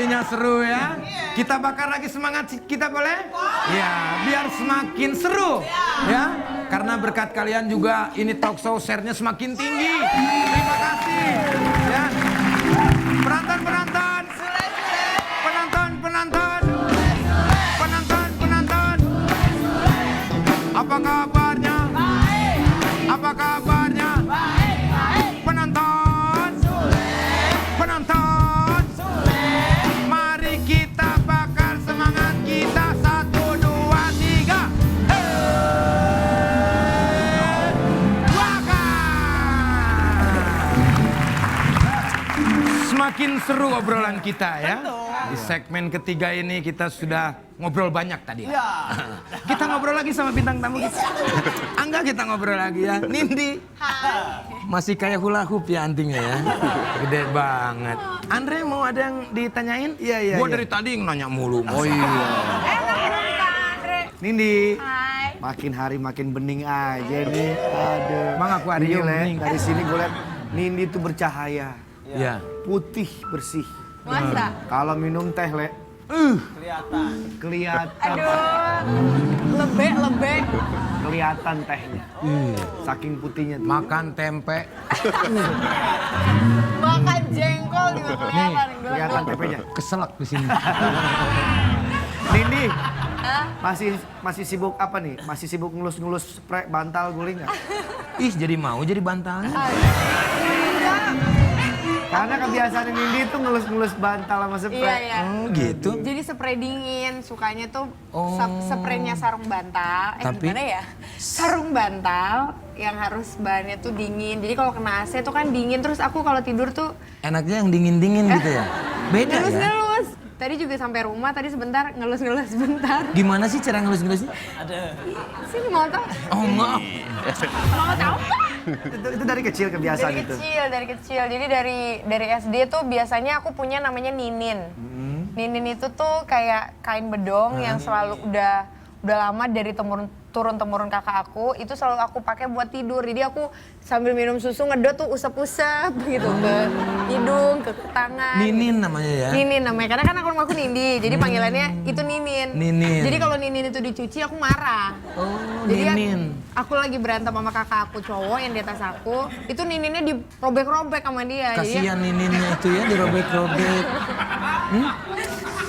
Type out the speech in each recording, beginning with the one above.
Sepertinya seru ya. Kita bakar lagi semangat kita boleh? Ya, biar semakin seru ya. Karena berkat kalian juga ini talk show share-nya semakin tinggi. Terima kasih ya. Penonton-penonton. Penonton-penonton. Penonton-penonton. Apa kabarnya? Apa kabarnya? Penonton. Penonton. Mari kita bakar semangat kita. 1, 2, 3. Bakar. Semakin seru obrolan kita ya. Di segmen ketiga ini kita sudah ngobrol banyak tadi ya. Kita ngobrol lagi sama bintang tamu kita. Angga kita ngobrol lagi ya. Nindi. Masih kayak hula hoop ya antingnya ya. Gede banget. Andre mau ada yang ditanyain? Iya. Gua dari tadi nanya mulu. Oh iya. Nindi. Hai. Makin hari makin bening aja nih. Aduh. Bang akuarium Gila, bening. dari sini gue liat Nindi tuh bercahaya. Ya. Putih, bersih. Masa? Kalau minum teh, Le. Kelihatan. Aduh. Lebek. Kelihatan tehnya. Saking putihnya tuh. Makan tempe. Makan jengkol juga kelihatan. Kelihatan tempenya. Keselak di sini. Nindi, Hah? masih sibuk apa nih? Masih sibuk ngelus-ngelus spray bantal guling nggak? Ih, jadi mau jadi bantalnya. Enggak. Karena kebiasaan Nindi tuh ngelus-ngelus bantal sama spray. Iya. Oh, gitu. Jadi spray dingin, sukanya tuh Oh. spraynya sarung bantal. Tapi- Gimana ya? Sarung bantal yang harus bahannya tuh dingin. Jadi kalau kena AC tuh kan dingin. Terus aku kalau tidur tuh Enaknya yang dingin-dingin gitu ya. Beda ya. ngelus-ngelus. Tadi juga sampai rumah, tadi sebentar ngelus-ngelus sebentar. Gimana sih cara ngelus-ngelusnya? Sini mau tau? Oh, maaf. Mau tahu? Itu dari kecil kebiasaan itu. Dari kecil. Jadi dari SD tuh biasanya aku punya namanya Ninin. Ninin itu tuh kayak kain bedong yang selalu udah lama dari turun-temurun kakak aku, itu selalu aku pakai buat tidur. Jadi aku sambil minum susu ngedot tuh usap-usap gitu ke hidung, ke tangan. Ninin namanya ya. Ninin namanya, karena kan aku Nindi, jadi panggilannya itu Ninin. Ninin. Jadi kalau Ninin itu dicuci aku marah. Oh, Jadi Ninin. aku lagi berantem sama kakak aku cowok yang di atas aku, itu Nininnya dirobek-robek sama dia. Kasihan Nininnya itu ya dirobek-robek.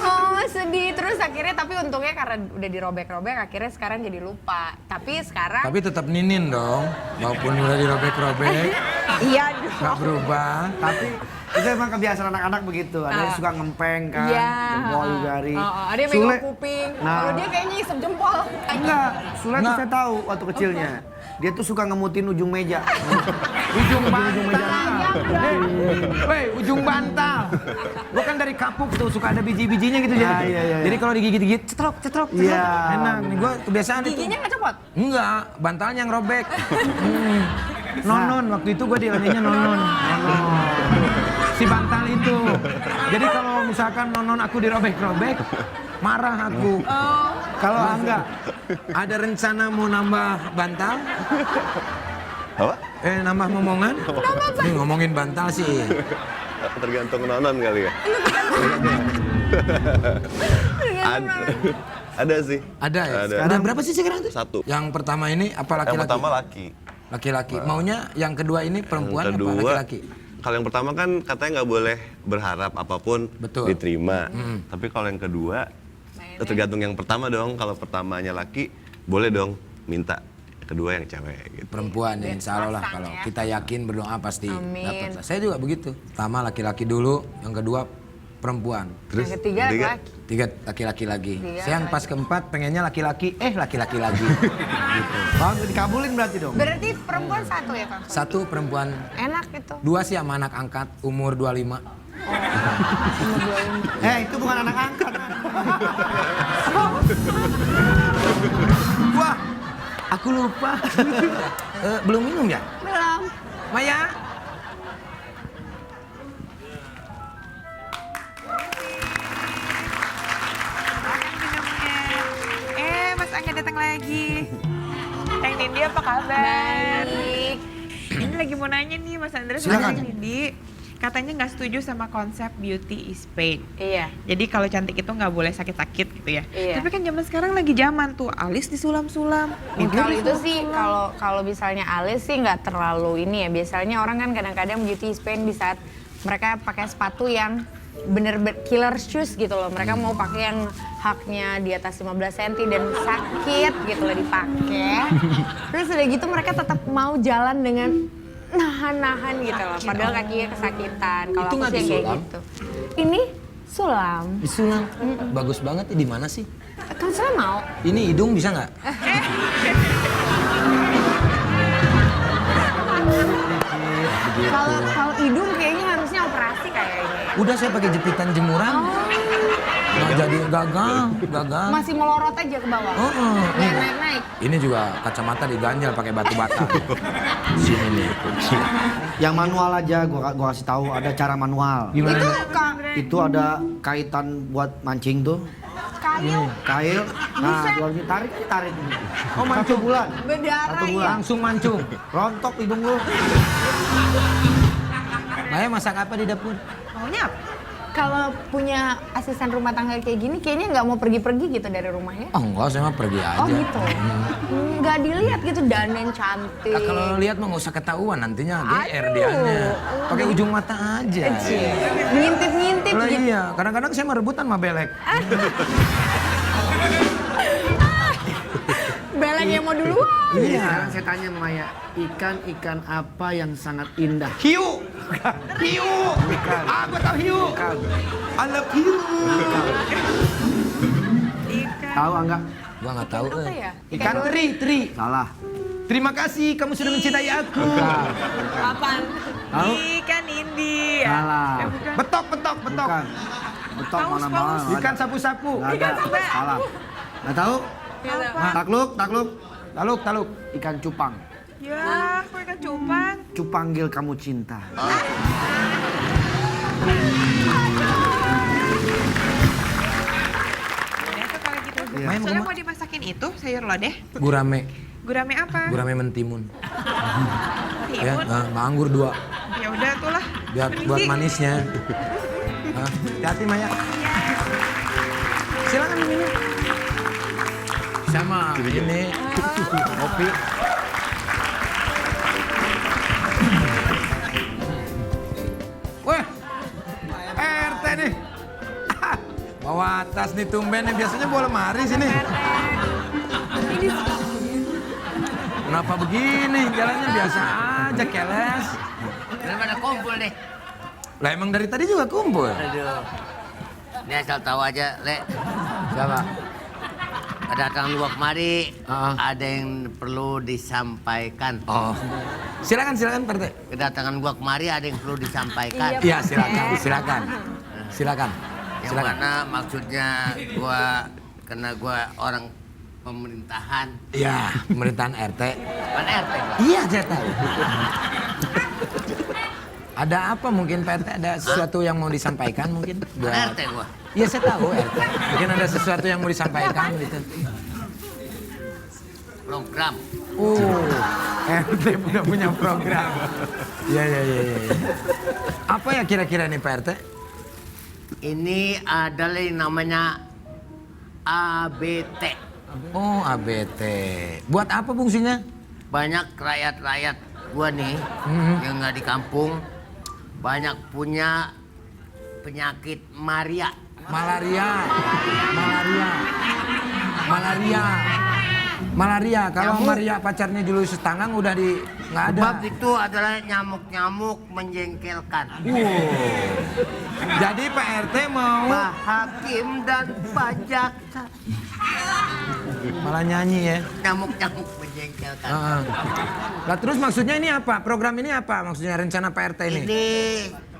Oh sedih, terus akhirnya tapi untungnya karena udah dirobek-robek akhirnya sekarang jadi lupa. Tapi sekarang Tapi tetap Ninin dong. Walaupun udah dirobek-robek, iya nggak berubah. Tapi itu emang kebiasaan anak-anak begitu. Ada yang suka ngempeng kan, Iya. jempol jari. Ada yang Sule, megang kuping. Nah. Kalau dia kayaknya isep jempol. enggak, Sule tuh Enggak. saya tahu waktu kecilnya. Dia tuh suka ngemutin ujung meja. Ujung bantal. Weh, ujung bantal. Gua kan dari kapuk tuh suka ada biji-bijinya gitu jadi. Iya. Jadi kalau digigit-gigit, cetrok. Iya. Enak nih gua kebiasaan itu. Giginya nggak copot? Enggak, bantalnya yang robek. Nonon, waktu itu gue dilanyanya Nonon. Si bantal itu. Jadi kalau misalkan Nonon aku dirobek-robek, marah aku. Kalau enggak, ada rencana mau nambah bantal? Apa? Nambah momongan? Nih ngomongin bantal sih. Tergantung nonon kali ya. Ada sih. Ada ya? Ada. Ada berapa sih sekarang tuh? 1. Yang pertama ini apa Yang laki-laki? pertama laki. Laki-laki. Maunya yang kedua ini perempuan Yang apa kedua, laki-laki? kalau yang pertama kan katanya nggak boleh berharap apapun Betul. diterima. Tapi kalau yang kedua, tergantung yang pertama dong. Kalau pertamanya laki, boleh dong minta. Yang kedua yang cewek gitu. Perempuan ya, insya Allah lah. Pasang Kalau ya. kita yakin berdoa pasti Amin. dapat. Saya juga begitu. Pertama laki-laki dulu, yang kedua perempuan. Terus Yang ketiga ketiga, laki. Tiga laki-laki lagi. Tiga Saya yang pas keempat pengennya laki-laki, laki-laki lagi. Gitu. Oh, dikabulin berarti dong. Berarti perempuan satu ya Kang? Satu perempuan, Enak itu. dua sih sama anak angkat umur 25. Itu bukan anak angkat. Wah, aku lupa. Belum minum ya? Belum. Maya? Mas Angga datang lagi. Teng Nindi apa kabar? Baik. Ini lagi mau nanya nih Mas Andra Silakan. sama Teng Nindi. katanya nggak setuju sama konsep beauty is pain. Iya. Jadi kalau cantik itu nggak boleh sakit-sakit gitu ya. Iya. Tapi kan zaman sekarang lagi zaman tuh alis disulam-sulam. Kalau itu sih, kalau misalnya alis sih nggak terlalu ini ya. Biasanya orang kan kadang-kadang beauty is pain di saat mereka pakai sepatu yang bener killer shoes gitu loh. Mereka mau pakai yang haknya di atas 15 cm dan sakit gitu loh dipakai. Terus udah gitu mereka tetap mau jalan dengan nahan-nahan gitu loh. Padahal kakinya kesakitan. Kalau Itu aku nggak sih kayak disulam? gitu. Ini sulam. Disulam. Bagus banget. Di mana sih? Kan saya mau. Ini hidung bisa nggak? Kalau hidung kayaknya harusnya operasi kayaknya. Udah saya pakai jepitan jemuran. Nggak jadi gagal. Masih melorot aja ke bawah. Nggak naik-naik. Ini juga kacamata diganjal pakai batu bata. Sini nih. Yang manual aja gua kasih tahu ada cara manual. Gimana? Itu Itu ada kaitan buat mancing tuh. kayu Kail. Nah, Buset. jual tarik. Oh, mancung bulan. berdarah 1 ya. bulan. Langsung mancung. Rontok hidung lu. Maya masak apa di dapur? Maunya apa? Kalau punya asisten rumah tangga kayak gini, kayaknya nggak mau pergi-pergi gitu dari rumahnya. Oh enggak, saya mah pergi aja. Oh gitu. Nggak dilihat gitu dandan cantik. Nah, kalau lihat mah nggak usah ketahuan nantinya GR Aduh. dianya. Pakai ujung mata aja. Ngintip-ngintip Lah gitu. iya, kadang-kadang saya mah rebutan sama belek. Belek yang mau duluan. Iya. Sekarang saya tanya sama Maya, ikan apa yang sangat indah? Hiu. Hiu. Ah, gua tahu hiu. Ikan. I love hiu. Tahu enggak? Gua nggak tahu. Apa ya? Ikan teri. Salah. Terima kasih kamu sudah mencintai aku. Apaan? Tahu? Ikan Indi. Salah. Betok. Bukan. Betok Paus, mana-mana. paus. Ikan sapu-sapu. Nggak ada. Salah. Nggak tahu? Takluk. Taluk. Ikan cupang. Ya, aku ikan cupang. Cupanggil kamu cinta. Udah tuh kalau gitu. Iya. Main Soalnya mau mau dimasakin itu sayur lodeh. gurame. Gurame apa? Gurame mentimun. Ya, Timun. anggur 2. Ya udah tuh lah. Biar buat manisnya. Hati-hati Maya. Silakan diminum. Sama ini kopi. Wah. RT nih. Bawa tas nih tumben nih, biasanya bawa lemari sini. Kenapa begini? Jalannya biasa aja, keles. Daripada kumpul deh. Lah emang dari tadi juga kumpul. Aduh. Ini asal tahu aja, Le. Siapa? Kedatangan lu kemari, Ah. ada yang perlu disampaikan. Oh. Silakan Pak RT. Kedatangan gua kemari ada yang perlu disampaikan. Iya, silakan. Yang mana maksudnya karena gua orang pemerintahan. Iya, pemerintahan RT. Kan RT. Iya, saya tahu. Ada apa mungkin Pak RT? Ada sesuatu yang mau disampaikan mungkin? Kan RT gua. Iya, saya tahu RT. Mungkin ada sesuatu yang mau disampaikan gitu. Program. RT udah punya program. Iya. Apa ya kira-kira nih Pak RT? Ini adalah yang namanya ABT. Oh, ABT. Buat apa fungsinya? Banyak rakyat-rakyat gua nih yang nggak di kampung banyak punya penyakit malaria. Malaria. Kalau Maria pacarnya Julius Tangang udah nggak ada. Sebab itu adalah nyamuk-nyamuk menjengkelkan. Jadi Pak RT mau Pak Hakim dan Pak Jaksa. malah nyanyi ya. Nyamuk-nyamuk menjengkelkan. Nah, terus maksudnya ini apa? Program ini apa? Maksudnya rencana Pak RT ini? Ini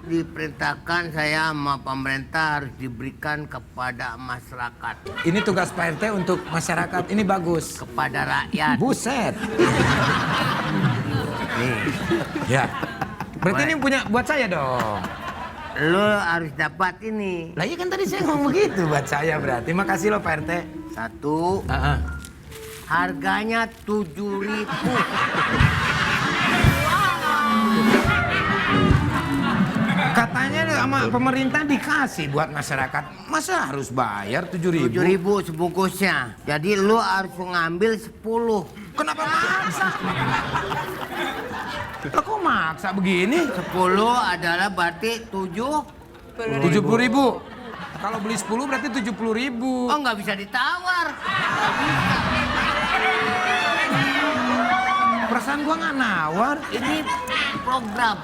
diperintahkan saya sama pemerintah harus diberikan kepada masyarakat. Ini tugas Pak RT untuk masyarakat. Ini bagus. Kepada rakyat. Buset. Nih, Ya. Berarti ini punya buat saya dong. lo harus dapat ini. Lah iya kan tadi saya ngomong begitu buat saya berarti. Makasih loh Pak RT. 1, harganya 7.000. sama pemerintah dikasih buat masyarakat. Masa harus bayar 7.000? 7.000 sebungkusnya. Jadi lu harus ngambil 10. Kenapa maksa? Lah kok maksa begini? 10 adalah berarti 70.000. Kalau beli 10 berarti 70.000. Oh, nggak bisa ditawar. Perasaan gua nggak nawar. Ini program.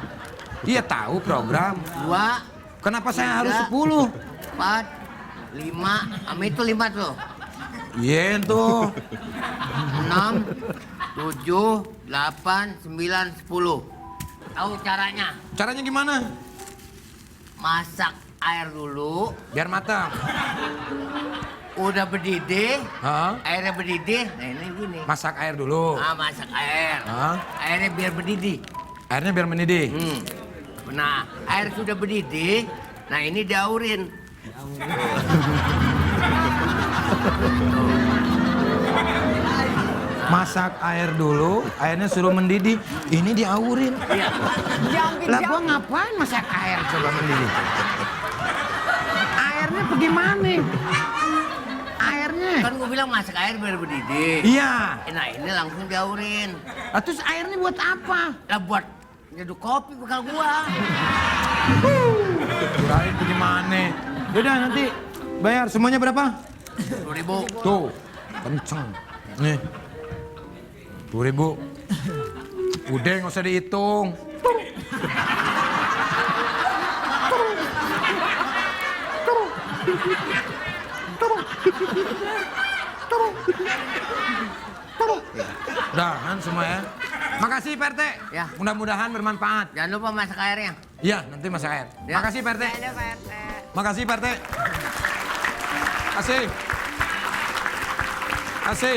Iya tahu program. 2, Kenapa saya harus 3, 10? 4, 5, itu 5 tuh. Iya tuh. 6, 7, 8, 9, 10. Tahu caranya? Caranya gimana? Masak air dulu, Biar matang. udah mendidih, Hah? airnya mendidih. Nah ini gini. Masak air dulu. Masak air. Hah? Airnya biar mendidih. Airnya biar mendidih. Nah, air sudah mendidih. Nah ini diaurin. Masak air dulu, airnya suruh mendidih. Ini diaurin. Lah gua ngapain masak air coba mendidih? Airnya bagaimana? Airnya? Kan gue bilang masak air biar mendidih. Iya. Nah ini langsung diaurin. Lah terus airnya buat apa? Lah buat nyeduh kopi bekal gua. Kirain bagaimana? Yaudah nanti bayar semuanya berapa? 10.000. Tuh, kenceng. Nih. 10.000. Udah nggak usah dihitung. Udahan semua ya. Makasih Pak RT. Ya. Mudah-mudahan bermanfaat. Jangan lupa masak airnya. Iya, nanti masak air. Ya. Makasih Pak RT. Ada Pak RT. Makasih Pak RT. Makasih. Makasih.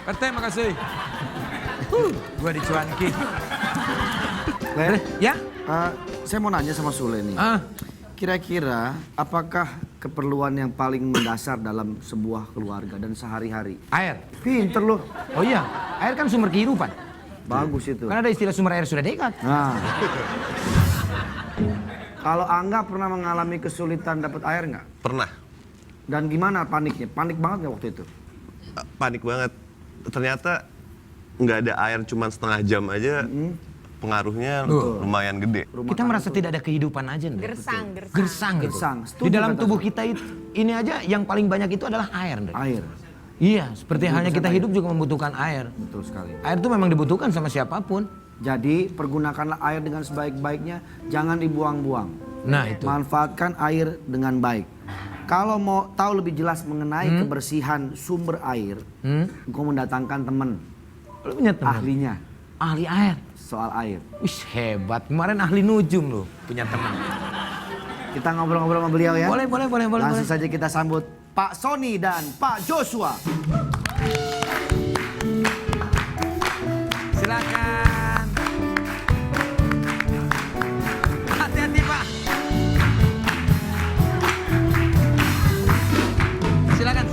Pak RT, makasih. Gua dicuanki. Ler, Ya? saya mau nanya sama Sule nih. Kira-kira apakah keperluan yang paling mendasar dalam sebuah keluarga dan sehari-hari? Air. Pinter loh. Oh iya, air kan sumber kehidupan. Bagus itu. Kan ada istilah sumber air sudah dekat. Nah. Kalau Angga pernah mengalami kesulitan dapat air nggak? Pernah. Dan gimana paniknya? Panik banget nggak waktu itu? Panik banget. Ternyata nggak ada air cuma setengah jam aja. Pengaruhnya lumayan gede. Kita merasa tidak ada kehidupan aja. Ndre. Gersang. Gersang gitu. Gersang. Di Setuju dalam kata tubuh saya. kita ini aja yang paling banyak itu adalah air. Ndre. Air. Iya, seperti halnya kita hidup juga membutuhkan air. Betul sekali. Air itu memang dibutuhkan sama siapapun. Jadi pergunakanlah air dengan sebaik-baiknya, jangan dibuang-buang. Nah itu. Manfaatkan air dengan baik. Kalau mau tahu lebih jelas mengenai kebersihan sumber air, gue mendatangkan temen Lu punya teman? ahlinya Ahli air. soal air. Wih hebat, kemarin ahli nujum loh punya teman. Kita ngobrol-ngobrol sama beliau ya. Boleh. Langsung saja kita sambut Pak Sony dan Pak Joshua. Silakan. Hati-hati Pak. Silakan.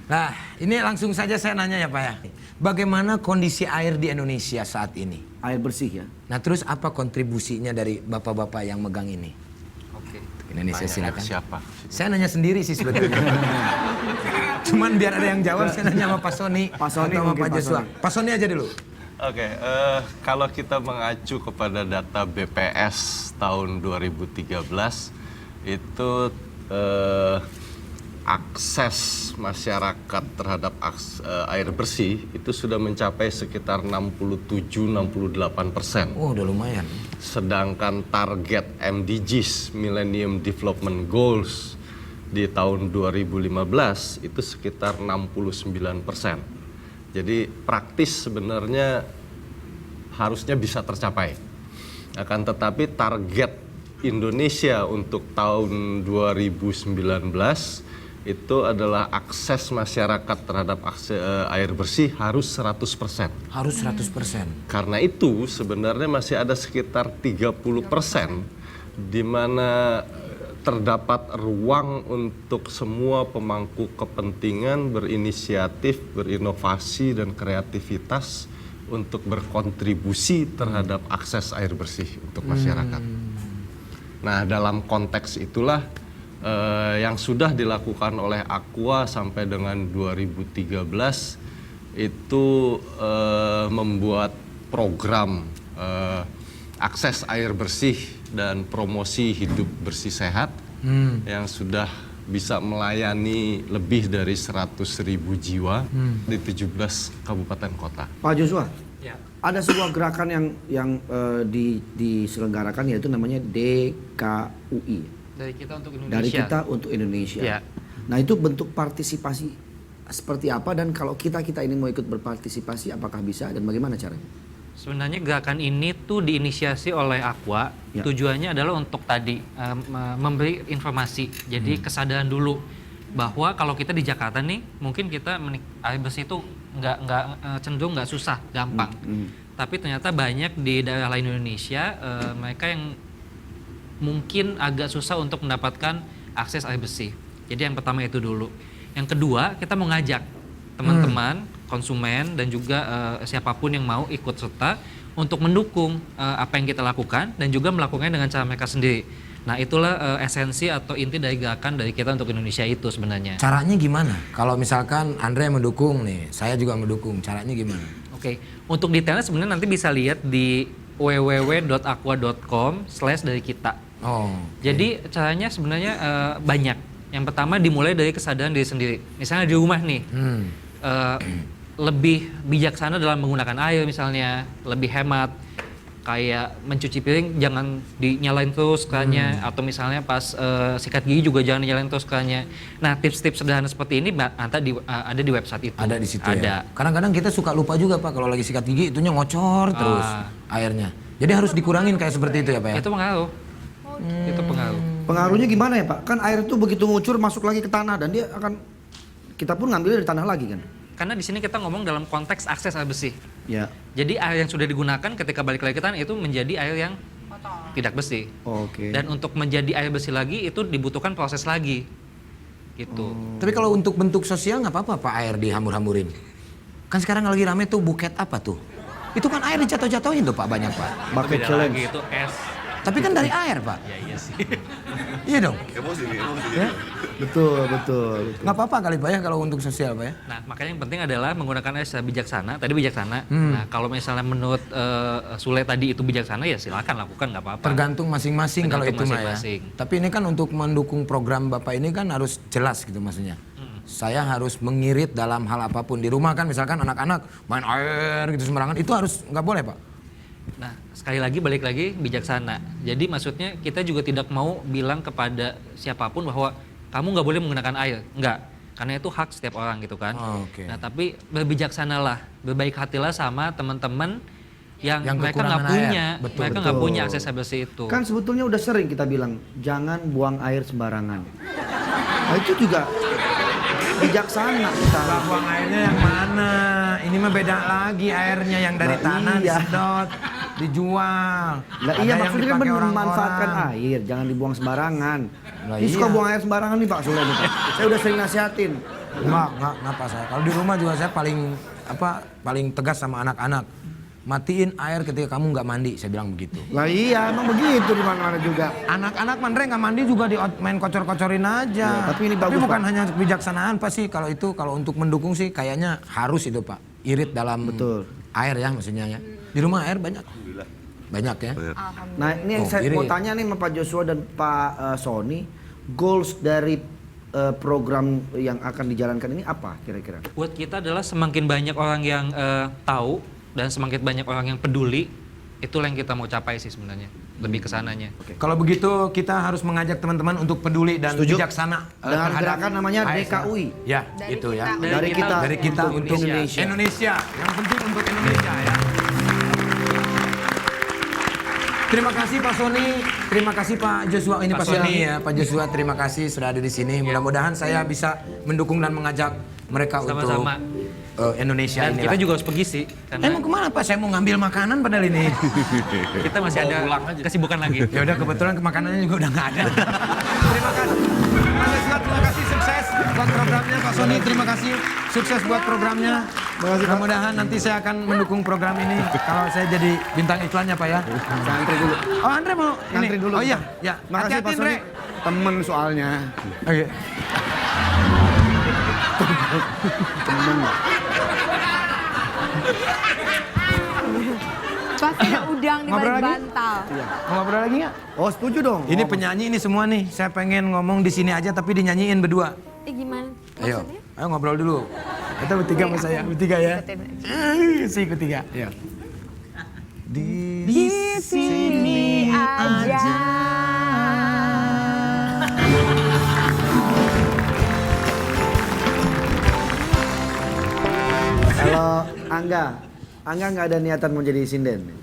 Nah, ini langsung saja saya nanya ya Pak ya. Bagaimana kondisi air di Indonesia saat ini? Air bersih ya. Nah, terus apa kontribusinya dari bapak-bapak yang megang ini? Oke. Indonesia silakan. Siapa? Saya nanya sendiri sih sebetulnya. Cuman biar ada yang jawab, saya nanya sama Pak Sony. Pak Sony atau sama mungkin, Pak Pak Joshua. Sony. Pak Sony aja dulu. Oke, kalau kita mengacu kepada data BPS tahun 2013 itu akses masyarakat terhadap air bersih itu sudah mencapai sekitar 67-68%. Oh, udah lumayan. Sedangkan target MDGs, Millennium Development Goals di tahun 2015 itu sekitar 69%. Jadi praktis sebenarnya harusnya bisa tercapai. Akan tetapi target Indonesia untuk tahun 2019 itu adalah akses masyarakat terhadap air bersih harus 100%. Harus 100%. Karena itu sebenarnya masih ada sekitar 30% di mana terdapat ruang untuk semua pemangku kepentingan berinisiatif, berinovasi dan kreativitas untuk berkontribusi terhadap akses air bersih untuk masyarakat. Nah, dalam konteks itulah yang sudah dilakukan oleh Aqua sampai dengan 2013 itu membuat program akses air bersih dan promosi hidup bersih sehat yang sudah bisa melayani lebih dari 100.000 jiwa di 17 kabupaten kota. Pak Joshua, ada sebuah gerakan yang diselenggarakan yaitu namanya DKUI. Dari kita untuk Indonesia. Dari kita untuk Indonesia. Ya. Nah itu bentuk partisipasi seperti apa dan kalau kita ini mau ikut berpartisipasi apakah bisa dan bagaimana caranya? Sebenarnya gerakan ini tuh diinisiasi oleh Aqua. Ya. Tujuannya adalah untuk tadi memberi informasi. Jadi kesadaran dulu bahwa kalau kita di Jakarta nih, mungkin kita air bersih itu cenderung nggak susah, gampang. Tapi ternyata banyak di daerah lain Indonesia mereka yang mungkin agak susah untuk mendapatkan akses air bersih. Jadi yang pertama itu dulu. Yang kedua, kita mau ngajak teman-teman, konsumen dan juga siapapun yang mau ikut serta untuk mendukung apa yang kita lakukan dan juga melakukannya dengan cara mereka sendiri. Nah, itulah esensi atau inti dari gerakan dari kita untuk Indonesia itu sebenarnya. Caranya gimana? Kalau misalkan Andre mendukung nih, saya juga mendukung. Caranya gimana? Oke, untuk detailnya sebenarnya nanti bisa lihat di www.aqua.com/dari kita. Oh. Jadi caranya sebenarnya banyak. Yang pertama dimulai dari kesadaran diri sendiri. Misalnya di rumah nih, lebih bijaksana dalam menggunakan air misalnya, lebih hemat. Kayak mencuci piring jangan dinyalain terus kerannya, atau misalnya pas sikat gigi juga jangan dinyalain terus kerannya. Nah, tips-tips sederhana seperti ini ada di website itu. Ada di situ ada. Ya. Kadang-kadang kita suka lupa juga Pak kalau lagi sikat gigi itunya ngocor terus airnya. Jadi harus dikurangin kayak seperti itu ya Pak ya? Itu pengaruh. Itu pengaruh. Pengaruhnya gimana ya Pak? Kan air itu begitu ngucur masuk lagi ke tanah dan dia akan kita pun ngambilnya dari tanah lagi kan? Karena di sini kita ngomong dalam konteks akses air bersih. Ya. Jadi air yang sudah digunakan ketika balik lagi ke tanah itu menjadi air yang tidak bersih. Oke. Dan untuk menjadi air bersih lagi itu dibutuhkan proses lagi. Gitu. Tapi kalau untuk bentuk sosial nggak apa-apa Pak air dihambur-hamburin. Kan sekarang lagi rame tuh buket apa tuh? Itu kan air dijatuh-jatuhin tuh Pak banyak Pak. Bucket Beda challenge. lagi itu es. Tapi kan dari air Pak. Iya sih. Iya dong. Emosi nih. Ya? Betul. Nggak apa-apa kali Pak ya kalau untuk sosial Pak ya. Nah, makanya yang penting adalah menggunakan air secara bijaksana. Tadi bijaksana. Nah, kalau misalnya menurut Sule tadi itu bijaksana ya silakan lakukan, nggak apa-apa. Tergantung masing-masing kalau itu mah ya. masing-masing. Tapi ini kan untuk mendukung program Bapak ini kan harus jelas gitu maksudnya. Saya harus mengirit dalam hal apapun. Di rumah kan misalkan anak-anak main air gitu sembarangan, itu harus nggak boleh Pak? Nah, sekali lagi balik lagi bijaksana. Jadi maksudnya kita juga tidak mau bilang kepada siapapun bahwa kamu nggak boleh menggunakan air. Enggak. Karena itu hak setiap orang gitu kan. Oh, oke. Nah, tapi berbijaksanalah, berbaik hatilah sama teman-teman yang mereka kekurangan nggak punya, air. Betul, mereka nggak punya akses air bersih itu. Kan sebetulnya udah sering kita bilang jangan buang air sembarangan. Nah itu juga bijaksana kita. Lah buang airnya yang mana? Ini mah beda lagi airnya yang dari Nah, tanah iya. disedot, dijual. Lah Ada iya yang maksudnya kan dipakai memanfaatkan orang-orang. air, jangan dibuang sembarangan. Lah Ini suka iya. buang air sembarangan nih Pak Sule nih, Pak. Saya udah sering nasihatin. Enggak kenapa saya. Kalau di rumah juga saya paling tegas sama anak-anak. Matiin air ketika kamu nggak mandi, saya bilang begitu. Lah iya emang begitu di mana-mana juga. Anak-anak mandre nggak mandi juga main kocor-kocorin aja. Ya, tapi ini bagus, bukan Pak. hanya kebijaksanaan Pak sih. Kalau itu kalau untuk mendukung sih kayaknya harus itu Pak. Irit dalam Betul. air ya maksudnya ya. Di rumah air banyak. Banyak ya. Nah ini yang Oh, saya iri. mau tanya nih sama Pak Joshua dan Pak Sony, goals dari program yang akan dijalankan ini apa kira-kira? Buat kita adalah semakin banyak orang yang tahu dan semakin banyak orang yang peduli, itulah yang kita mau capai sih sebenarnya. Lebih ke sananya. Kalau begitu kita harus mengajak teman-teman untuk peduli dan Setuju. bijaksana Dengan terhadap gerakan namanya ASN. DKUI. Ya, Dari itu ya. kita. Dari kita untuk Indonesia. Indonesia. Yang penting untuk Indonesia ya. Terima kasih Pak Sony, terima kasih Pak Joshua. Ini Pak Sony ya, Pak Joshua. Terima kasih sudah ada di sini. Mudah-mudahan saya bisa mendukung dan mengajak mereka Sama-sama. untuk Indonesia Dan ini. kita juga harus pergi sih. Karena Emang kemana Pak? Saya mau ngambil makanan padahal ini. kita masih ada kesibukan lagi. Ya udah kebetulan makanannya juga udah nggak ada. Terima kasih. Terima kasih sukses buat programnya Pak Sony. Terima kasih sukses buat programnya. Mudah-mudahan nanti saya akan mendukung program ini kalau saya jadi bintang iklannya Pak ya. Saya antri dulu. Oh Andre mau ini? Ngantri dulu. Oh iya, ya. Makasih Hati-hati Pak Sony. Andre. Temen soalnya. Oke. Pasti ada udang di Ngobrol balik lagi? bantal. Mau ngobrol lagi nggak? Oh setuju dong. Ini penyanyi ini semua nih. Saya pengen ngomong di sini aja tapi dinyanyiin berdua. Gimana? Ayo, Maksudnya? ayo ngobrol dulu. Kita bertiga sama saya, bertiga ya. Si bertiga. Ya. Di sini aja. Kalau Angga nggak ada niatan mau jadi sinden.